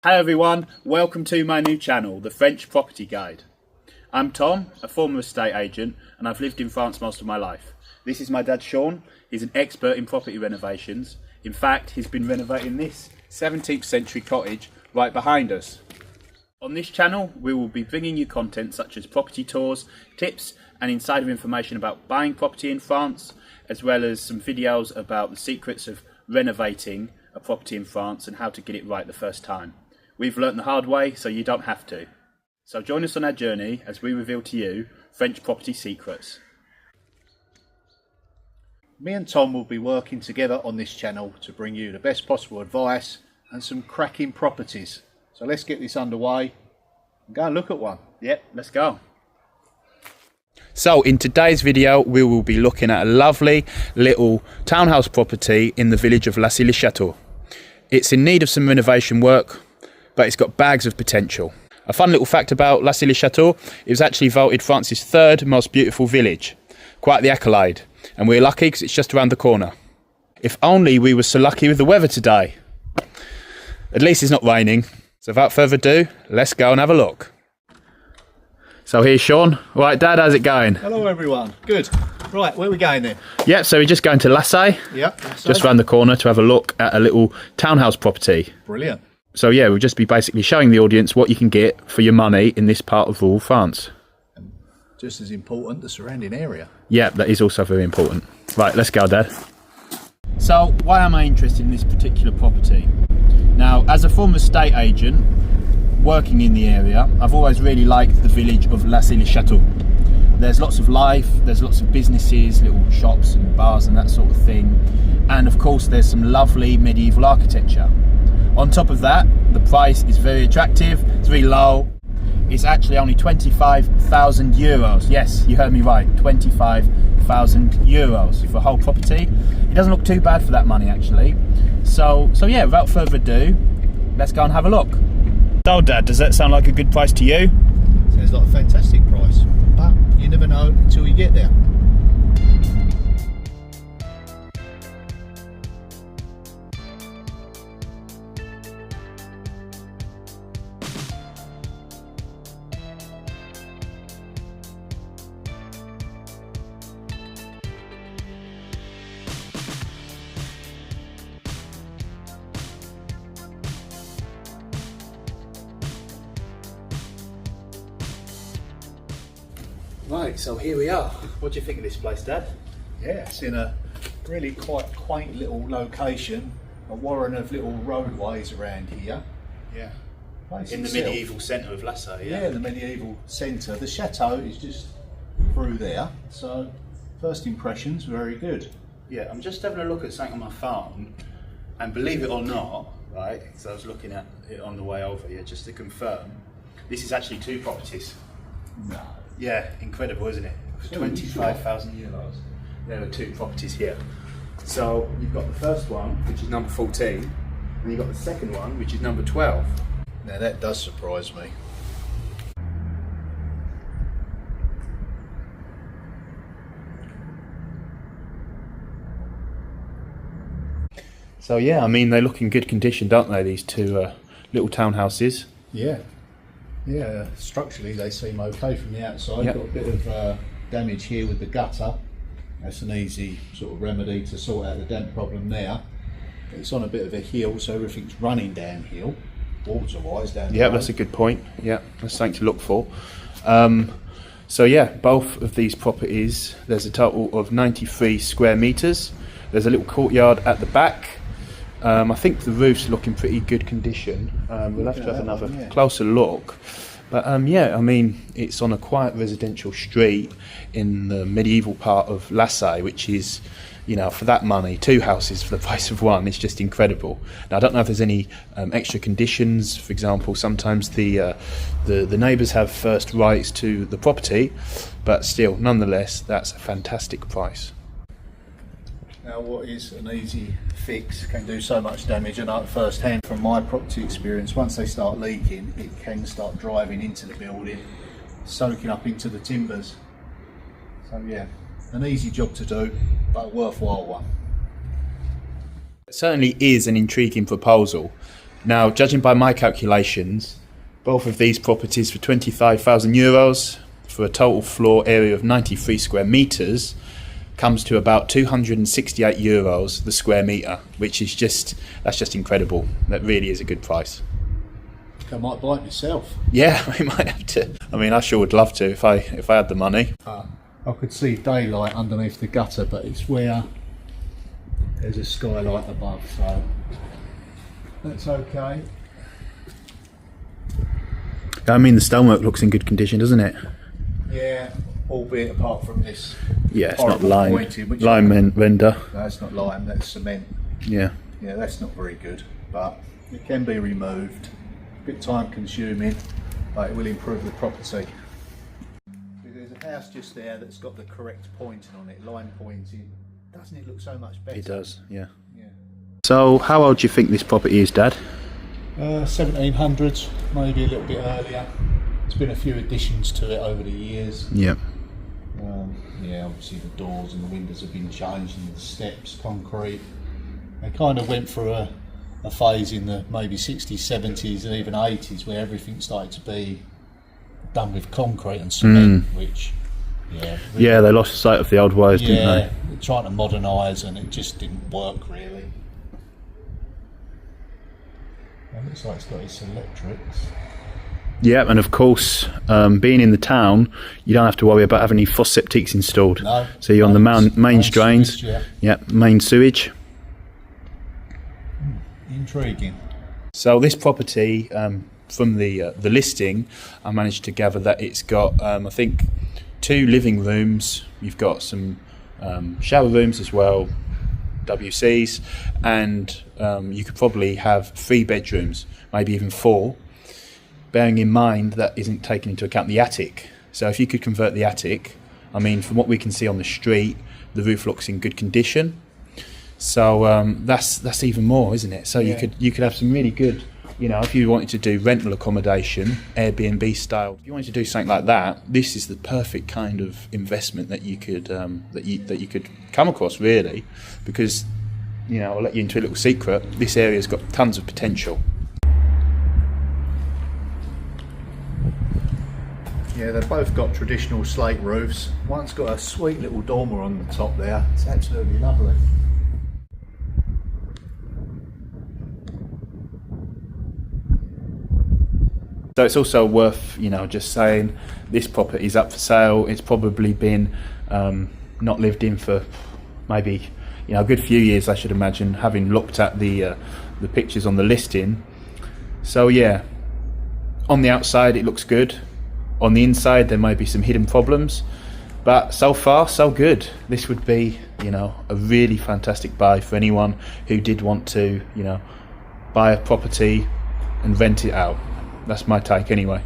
Hello everyone, welcome to my new channel, The French Property Guide. I'm Tom, a former estate agent, and I've lived in France most of my life. This is my dad Sean. He's an expert in property renovations. In fact, he's been renovating this 17th century cottage right behind us. On this channel, we will be bringing you content such as property tours, tips and insider information about buying property in France, as well as some videos about the secrets of renovating a property in France and how to get it right the first time. We've learnt the hard way, so you don't have to. So join us on our journey as we reveal to you French property secrets. Me and Tom will be working together on this channel to bring you the best possible advice and some cracking properties. So let's get this underway and go and look at one. Yep, let's go. So in today's video, we will be looking at a lovely little townhouse property in the village of Lassay-les-Châteaux. It's in need of some renovation work, but it's got bags of potential. A fun little fact about Lassay-les-Châteaux, it was actually voted France's third most beautiful village. Quite the accolade, and we're lucky because it's just around the corner. If only we were so lucky with the weather today. At least it's not raining. So without further ado, let's go and have a look. So here's Sean. Right, Dad, how's it going? Hello everyone, good. Right, where are we going then? Yeah, so we're just going to Lassay. Yep. Just around the corner to have a look at a little townhouse property. Brilliant. So yeah, we'll just be basically showing the audience what you can get for your money in this part of rural France. And just as important, the surrounding area. Yeah, that is also very important. Right, let's go, Dad. So why am I interested in this particular property? Now, as a former estate agent working in the area, I've always really liked the village of Lassay-les-Châteaux. There's lots of life, there's lots of businesses, little shops and bars and that sort of thing. And of course, there's some lovely medieval architecture. On top of that, the price is very attractive, it's very low. It's actually only 25,000 euros. Yes, you heard me right, 25,000 euros for a whole property. It doesn't look too bad for that money actually. So yeah, without further ado, let's go and have a look. So Dad, does that sound like a good price to you? Sounds like a fantastic price, but you never know until you get there. Right, so here we are. What do you think of this place, Dad? Yeah, it's in a really quite quaint little location, a warren of little roadways around here. Yeah. Place In the itself, medieval centre of Lassay, yeah, the medieval centre. The chateau is just through there, so first impressions very good. Yeah, I'm just having a look at something on my phone, and believe it or not, right, because I was looking at it on the way over here, just to confirm, this is actually two properties. No. Yeah, incredible, isn't it? For 25,000 euros. There are two properties here. So you've got the first one, which is number 14, and you've got the second one, which is number 12. Now that does surprise me. So yeah, I mean, they look in good condition, don't they, these two little townhouses? Yeah. Yeah, structurally they seem okay from the outside. Yep. Got a bit of damage here with the gutter. That's an easy sort of remedy to sort out the damp problem there. It's on a bit of a hill, so everything's running downhill, water-wise down. Yeah, that's a good point. Yeah, that's something to look for. So yeah, both of these properties, there's a total of 93 square metres. There's a little courtyard at the back. I think the roof's looking pretty good condition. We'll have to have another closer look. But yeah, I mean, it's on a quiet residential street in the medieval part of Lassay, which is, you know, for that money, two houses for the price of one. It's just incredible. Now, I don't know if there's any extra conditions. For example, sometimes the neighbours have first rights to the property, but still, nonetheless, that's a fantastic price. Now, what is an easy fix can do so much damage, and first hand from my property experience, once they start leaking, it can start driving into the building, soaking up into the timbers. So yeah, an easy job to do, but a worthwhile one. It certainly is an intriguing proposal. Now, judging by my calculations, both of these properties for €25,000 for a total floor area of 93 square metres comes to about €268 the square metre, which is that's just incredible. That really is a good price. I might buy it myself. Yeah, we might have to. I mean, I sure would love to if I had the money. I could see daylight underneath the gutter, but it's where there's a skylight above, so that's okay. I mean, the stonework looks in good condition, doesn't it? Yeah, albeit apart from this. Yeah, it's not lime render. No, it's not lime, that's cement. Yeah. Yeah, that's not very good, but it can be removed. A bit time consuming, but it will improve the property. There's a house just there that's got the correct pointing on it, line pointing. Doesn't it look so much better? It does, yeah. Yeah. So, how old do you think this property is, Dad? 1700s, maybe a little bit earlier. There's been a few additions to it over the years. Yeah. Yeah, obviously the doors and the windows have been changed and the steps, concrete. They kind of went through a phase in the maybe 60s, 70s and even 80s where everything started to be done with concrete and cement, which, yeah. Really, yeah, they lost sight of the old ways, didn't they? Yeah, they're trying to modernise and it just didn't work really. It looks like it's got its electrics. Yeah, and of course, being in the town, you don't have to worry about having any fosse septics installed. No, so you're on the main drains. Sewage, yeah, main sewage. Intriguing. So this property, from the listing, I managed to gather that it's got, I think, 2 living rooms. You've got some shower rooms as well, WCs, and you could probably have 3 bedrooms, maybe even 4. Bearing in mind that isn't taken into account the attic. So if you could convert the attic, I mean, from what we can see on the street, the roof looks in good condition. So that's even more, isn't it? So yeah. you could have some really good, if you wanted to do rental accommodation, Airbnb style. If you wanted to do something like that, this is the perfect kind of investment that you could that you could come across, really, because I'll let you into a little secret. This area's got tons of potential. Yeah, they've both got traditional slate roofs. One's got a sweet little dormer on the top there. It's absolutely lovely. So it's also worth, just saying this property is up for sale. It's probably been not lived in for maybe a good few years, I should imagine, having looked at the pictures on the listing. So yeah, on the outside it looks good. On the inside, there might be some hidden problems, but so far, so good. This would be, a really fantastic buy for anyone who did want to, buy a property and rent it out. That's my take anyway.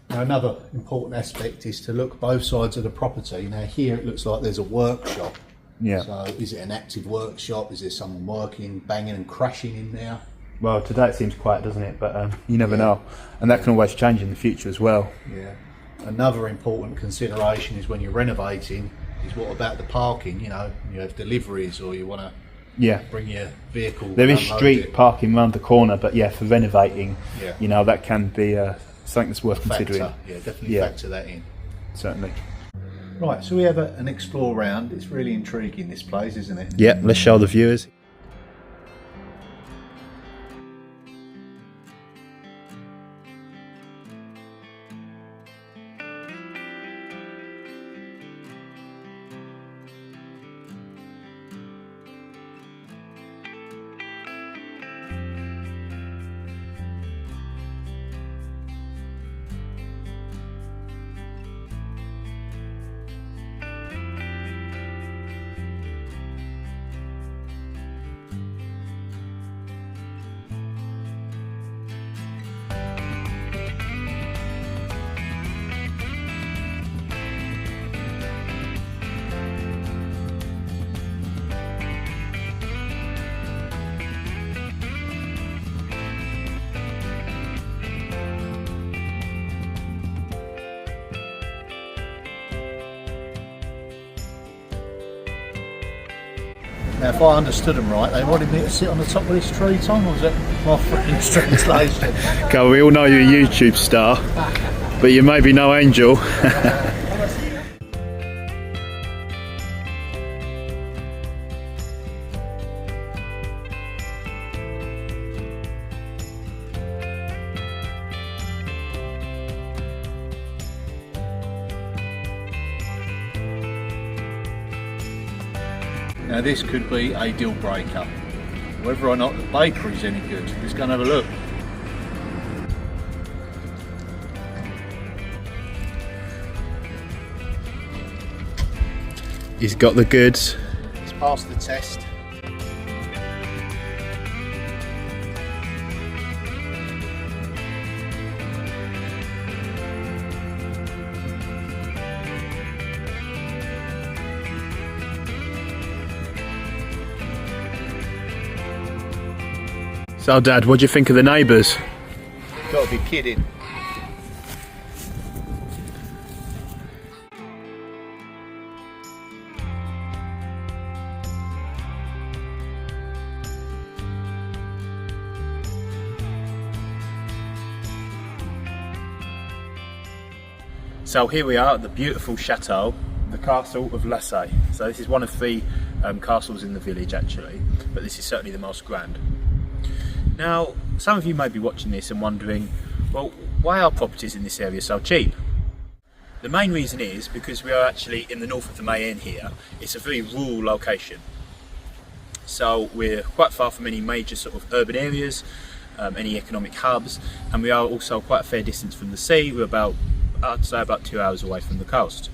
Now, another important aspect is to look both sides of the property. Now here it looks like there's a workshop. Yeah. So is it an active workshop? Is there someone working, banging and crashing in there? Well, today it seems quiet, doesn't it? But you never know. And that can always change in the future as well. Yeah. Another important consideration is when you're renovating is what about the parking? You have deliveries or you want to bring your vehicle. There is street parking around the corner, but for renovating, that can be something that's worth considering. Yeah, definitely factor that in. Certainly. Right, so we have an explore round. It's really intriguing, this place, isn't it? Yeah, let's show the viewers. Now, if I understood them right, they wanted me to sit on the top of this tree, Tom, or was it my French translation? Okay, we all know you're a YouTube star, but you may be no angel. Now this could be a deal breaker. Whether or not the bakery's any good, let's go and have a look. He's got the goods. It's passed the test. So Dad, what do you think of the neighbours? You've got to be kidding. So here we are at the beautiful chateau, the castle of Lassay. So this is one of three castles in the village actually, but this is certainly the most grand. Now, some of you may be watching this and wondering, well, why are properties in this area so cheap? The main reason is because we are actually in the north of the Mayenne here. It's a very rural location. So we're quite far from any major sort of urban areas, any economic hubs, and we are also quite a fair distance from the sea. We're about, I'd say about 2 hours away from the coast.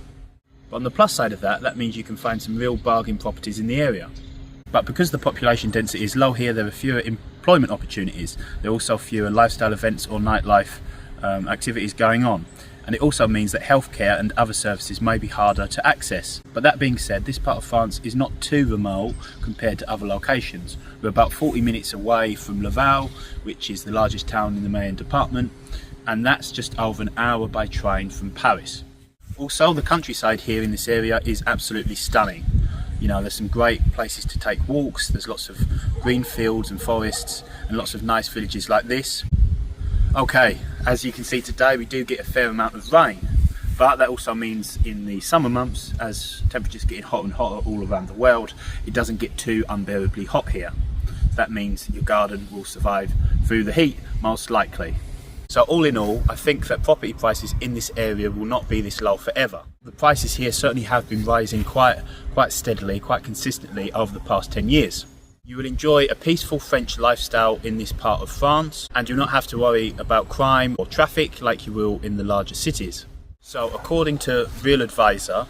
But on the plus side of that, that means you can find some real bargain properties in the area. But because the population density is low here, there are fewer employment opportunities. There are also fewer lifestyle events or nightlife activities going on. And it also means that healthcare and other services may be harder to access. But that being said, this part of France is not too remote compared to other locations. We're about 40 minutes away from Laval, which is the largest town in the Mayenne department, and that's just over an hour by train from Paris. Also, the countryside here in this area is absolutely stunning. You know, there's some great places to take walks, there's lots of green fields and forests and lots of nice villages like this. Okay, as you can see today we do get a fair amount of rain, but that also means in the summer months, as temperatures getting hotter and hotter all around the world, it doesn't get too unbearably hot here. That means your garden will survive through the heat, most likely. So all in all, I think that property prices in this area will not be this low forever. The prices here certainly have been rising quite steadily, quite consistently over the past 10 years. You will enjoy a peaceful French lifestyle in this part of France, and you'll not have to worry about crime or traffic like you will in the larger cities. So according to Real Advisor,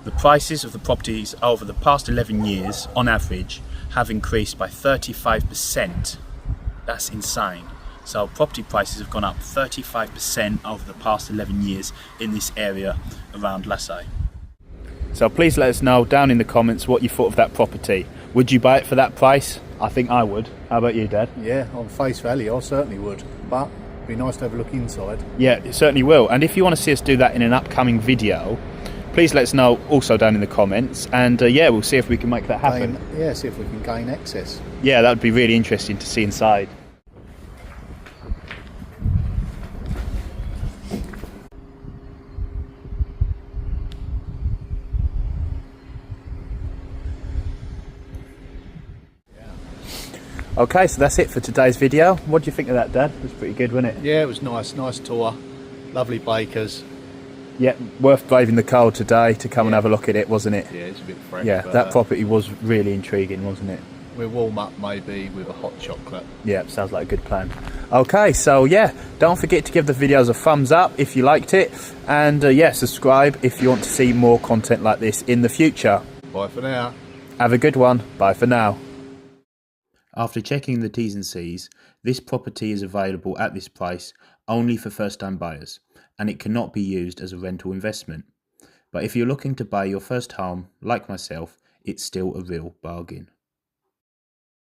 the prices of the properties over the past 11 years, on average, have increased by 35%. That's insane. So property prices have gone up 35% over the past 11 years in this area around Lassay. So please let us know down in the comments what you thought of that property. Would you buy it for that price? I think I would. How about you, Dad? Yeah, on face value, I certainly would. But it'd be nice to have a look inside. Yeah, it certainly will. And if you want to see us do that in an upcoming video, please let us know also down in the comments. And yeah, we'll see if we can make that happen. See if we can gain access. Yeah, that would be really interesting to see inside. Okay, so that's it for today's video. What do you think of that, Dad? It was pretty good, wasn't it? Yeah, it was nice tour. Lovely bakers. Yeah, worth braving the cold today to come and have a look at it, wasn't it? Yeah, it's a bit fresh. Yeah, that property was really intriguing, wasn't it? We'll warm up maybe with a hot chocolate. Yeah, sounds like a good plan. Okay, so yeah, don't forget to give the videos a thumbs up if you liked it, and yeah, subscribe if you want to see more content like this in the future. Bye for now. Have a good one. Bye for now. After checking the T's and C's, this property is available at this price only for first-time buyers, and it cannot be used as a rental investment. But if you're looking to buy your first home, like myself, it's still a real bargain.